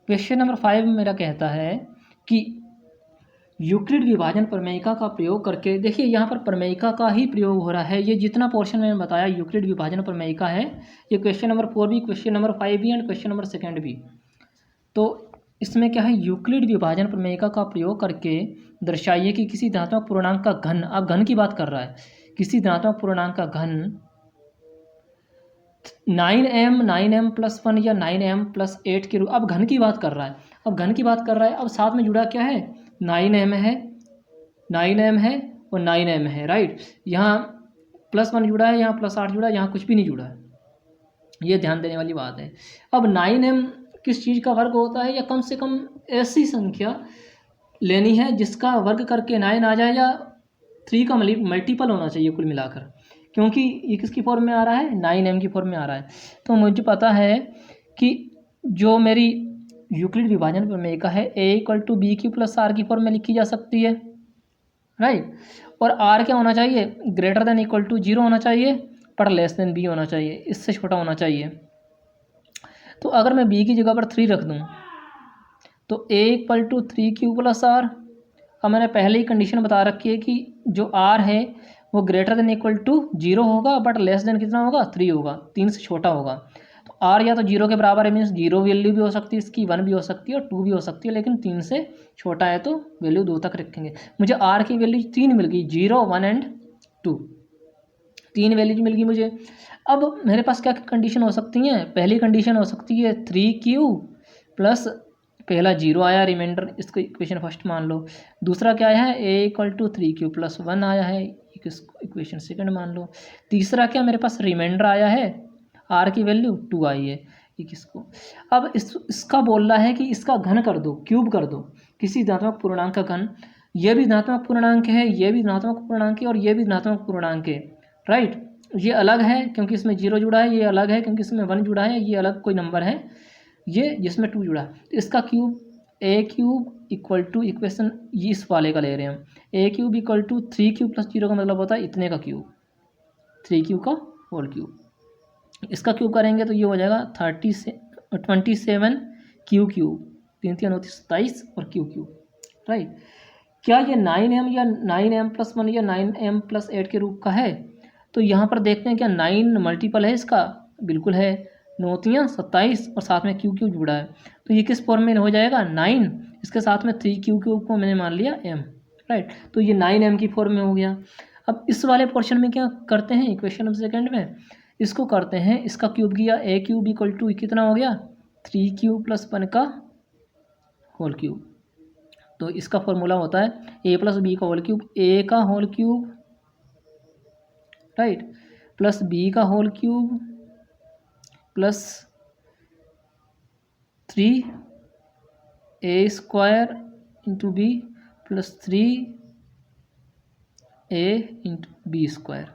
Question number 5 मेरा कहता है कि यूक्लिड विभाजन प्रमेयिका का प्रयोग करके, देखिए यहाँ पर प्रमेयिका का ही प्रयोग हो रहा है। ये जितना पोर्शन मैंने बताया यूक्लिड विभाजन प्रमेयिका है। ये क्वेश्चन नंबर 4 भी, क्वेश्चन नंबर 5 भी एंड क्वेश्चन नंबर 2 भी। तो इसमें क्या है, यूक्लिड विभाजन प्रमेयिका का प्रयोग करके दर्शाइए कि किसी धनात्मक पूर्णांक का घन, अब घन की बात कर रहा है, किसी धनात्मक पूर्णांक का घन 9m प्लस 1 या 9m+8 के रूप, अब घन की बात कर रहा है, अब घन की बात कर रहा है। अब साथ में जुड़ा क्या है, 9m है, 9m है और 9m है, राइट। यहाँ +1 जुड़ा है, यहाँ +8 जुड़ा है, यहाँ कुछ भी नहीं जुड़ा है। ये ध्यान देने वाली बात है। अब 9m किस चीज़ का वर्ग होता है, या कम से कम ऐसी संख्या लेनी है जिसका वर्ग करके 9 आ जाए, या 3 का मल्टीपल होना चाहिए कुल मिलाकर, क्योंकि ये किसकी फॉर्म में आ रहा है, 9m की फॉर्म में आ रहा है। तो मुझे पता है कि जो मेरी यूक्लिड विभाजन प्रमेयिका है a=b³ + r की फॉर्म में लिखी जा सकती है, राइट। और r क्या होना चाहिए, >= 0 होना चाहिए, पर <b होना चाहिए, इससे छोटा होना चाहिए। तो अगर मैं b की जगह पर 3 रख दूँ तो a=3³ + r। अब मैंने पहले ही कंडीशन बता रखी है कि जो r है वो >= 0 होगा, बट कितना होगा, 3 होगा, 3 से छोटा होगा। तो r या तो 0 के बराबर है, मीन्स 0 वैल्यू भी हो सकती है इसकी, 1 भी हो सकती है और 2 भी हो सकती है, लेकिन 3 से छोटा है तो वैल्यू 2 तक रखेंगे। मुझे r की वैल्यू 3 मिल गई, 0, 1 एंड 2, 3 वैल्यूज मिल गई मुझे। अब मेरे पास क्या कंडीशन हो सकती हैं, पहली कंडीशन हो सकती है 3q प्लस पहला 0 आया, रिमाइंडर, इसको इक्वेशन फर्स्ट मान लो। दूसरा क्या आया है, a=3q + 1 आया है, इक्वेशन सेकंड मान लो। तीसरा क्या मेरे पास रिमाइंडर आया है, r की वैल्यू 2 आई है, ये किसको। अब इसका बोल रहा है कि इसका घन कर दो, क्यूब कर दो, किसी धनात्मक पूर्णांक का घन। ये भी धनात्मक पूर्णांक है, ये भी धनात्मक पूर्णांक है और ये भी धनात्मक पूर्णांक है, राइट। ये अलग है क्योंकि इसमें 0 जुड़ा है, ये अलग है क्योंकि इसमें 1 जुड़ा है, ये अलग कोई नंबर है, ये जिसमें 2 जुड़ा है। तो इसका क्यूब a³ इक्वेशन इस वाले का ले रहे हैं हम, a³ = 3q + 0 का मतलब होता है इतने का क्यूब, 3q का होल क्यूब। इसका क्यूब करेंगे तो ये हो जाएगा 27q³, 3 3 होती 27 और q³, राइट। क्या ये 9m या 9m+1 या 9m+8 के रूप का है, तो यहाँ पर देखते हैं क्या 9 मल्टीपल है इसका, बिल्कुल है, 9 × 27 और साथ में q³ जुड़ा है, तो ये किस फॉर्म में हो जाएगा, 9, इसके साथ में 3q³ को मैंने मान लिया m, राइट। तो ये 9m की फॉर्म में हो गया। अब इस वाले पोर्शन में क्या करते हैं, इक्वेशन नंबर सेकंड में इसको करते हैं, इसका क्यूब किया, a³ = कितना हो गया, 3q + 1 का होल क्यूब। तो इसका फॉर्मूला होता है a + b का होल क्यूब, a का whole cube, right, plus b का whole cube plus 3a² × b plus 3a × b²।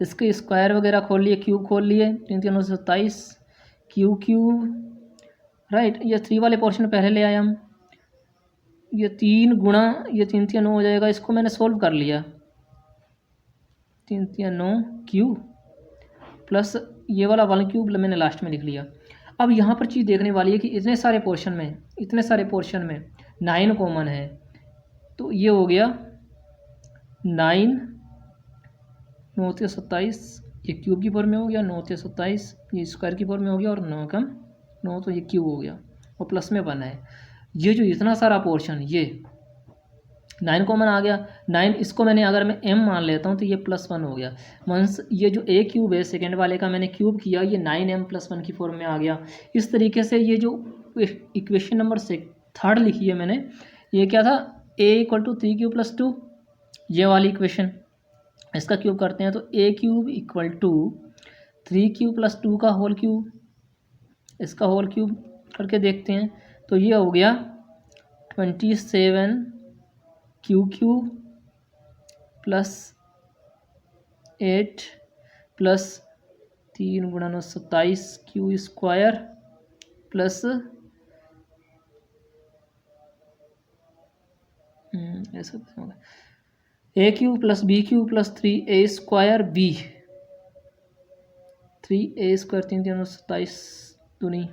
इसके स्क्वायर वगैरह खोल लिए, क्यूब खोल लिए, 3 3 27 q³, राइट। ये 3 वाले पोर्शन पहले ले आए हम, ये 3 गुणा ये 3 3 9 हो जाएगा, इसको मैंने सोल्व कर लिया, 3 3 9 q प्लस ये वाला 1³ मैंने लास्ट में लिख लिया। अब यहाँ पर चीज़ देखने वाली है कि इतने सारे पोर्शन में 9 कॉमन है, तो ये हो गया 9 9 × 27, ये क्यूब की फॉर्म में हो गया, 9 × 27 ये स्क्वायर की फॉर्म में हो गया, और 9 कम 9 तो ये क्यूब हो गया, और प्लस में 1 है। ये जो इतना सारा पोर्शन, ये 9 कॉमन आ गया, 9 इसको मैंने अगर मैं m मान लेता हूँ तो ये +1 हो गया, मीन्स ये जो a³ है सेकेंड वाले का मैंने क्यूब किया, ये 9m+1 की फॉर्म में आ गया। इस तरीके से ये जो इक्वेशन नंबर थर्ड लिखी है मैंने, ये क्या था, a = 3q + 2, ये वाली इक्वेशन, इसका क्यूब करते हैं तो a³ = 3q + 2 का होल क्यूब, इसका होल क्यूब करके देखते हैं तो ये हो गया 27q³ plus 8 plus 3 × 9 27 q² plus ऐसा होगा a³ + b³ plus 3a² b, 3a² 3 3 27 दूनी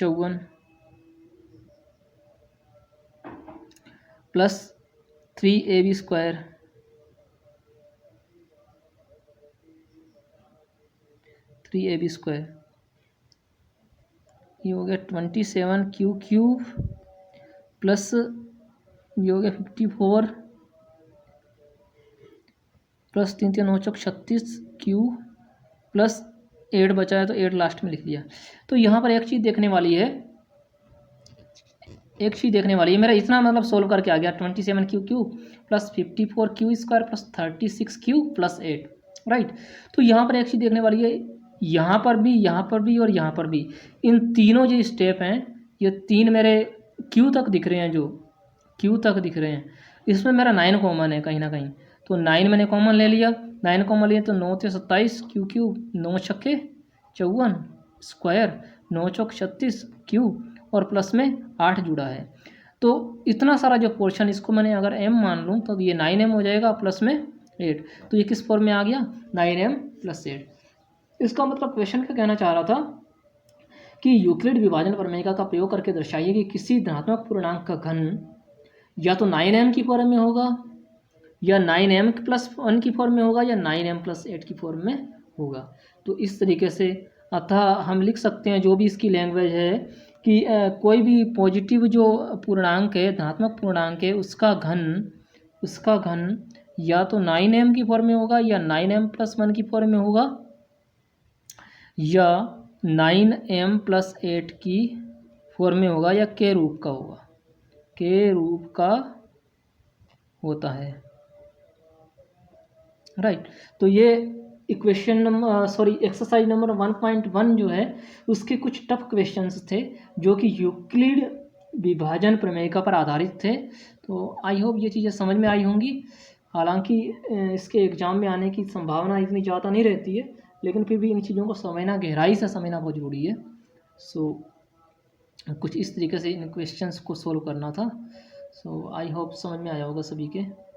54 plus 3ab square 3ab square, ये हो गया 27q क्यूब प्लस ये हो गया 54 प्लस 3 3 9 चौक 36 क्यू प्लस 8 बचा है तो 8 लास्ट में लिख लिया। तो यहाँ पर एक चीज़ देखने वाली है, मेरा इतना मतलब सोल्व करके आ गया 27q plus 54q square plus 36q plus 8, right. तो यहाँ पर एक चीज़ देखने वाली है, यहाँ पर भी और यहाँ पर भी, इन तीनों जो स्टेप हैं ये तीन मेरे q तक दिख रहे हैं, जो q तक दिख रहे हैं, इसमें मेरा 9 कॉमन है कहीं ना कहीं, तो 9 मैंने कॉमन ले लिया, 9 कॉमन लिया तो 9 × 27 क्यू क्यूब, 9 × 54 स्क्वायर, 9 × 36 क्यूब और प्लस में 8 जुड़ा है। तो इतना सारा जो पोर्शन, इसको मैंने अगर m मान लूँ तो ये 9m हो जाएगा प्लस में 8, तो ये किस फॉर्म में आ गया 9m प्लस 8। इसका मतलब क्वेश्चन क्या कहना चाह रहा था कि यूक्लिड विभाजन प्रमेय का प्रयोग करके दर्शाइए कि किसी धनात्मक पूर्णांक का घन या तो 9m की फॉर्म में होगा या 9m प्लस 1 की फॉर्म में होगा या 9m प्लस 8 की फॉर्म में होगा। तो इस तरीके से अतः हम लिख सकते हैं, जो भी इसकी लैंग्वेज है, कि कोई भी पॉजिटिव जो पूर्णांक है, धनात्मक पूर्णांक है, उसका घन या तो 9m की फॉर्म में होगा या 9m प्लस 1 की फॉर्म में होगा या 9m प्लस 8 की फॉर्म में होगा या के रूप का होगा, के रूप का होता है, राइट। तो ये इक्वेशन नंबर एक्सरसाइज नंबर 1.1 जो है उसके कुछ टफ क्वेश्चंस थे जो कि यूक्लिड विभाजन प्रमेय पर आधारित थे। तो आई होप ये चीज़ें समझ में आई होंगी। हालांकि इसके एग्ज़ाम में आने की संभावना इतनी ज़्यादा नहीं रहती है, लेकिन फिर भी इन चीज़ों को समझना, गहराई से समझना बहुत ज़रूरी है। सो कुछ इस तरीके से इन क्वेश्चंस को सोल्व करना था। सो आई होप समझ में आया होगा सभी के।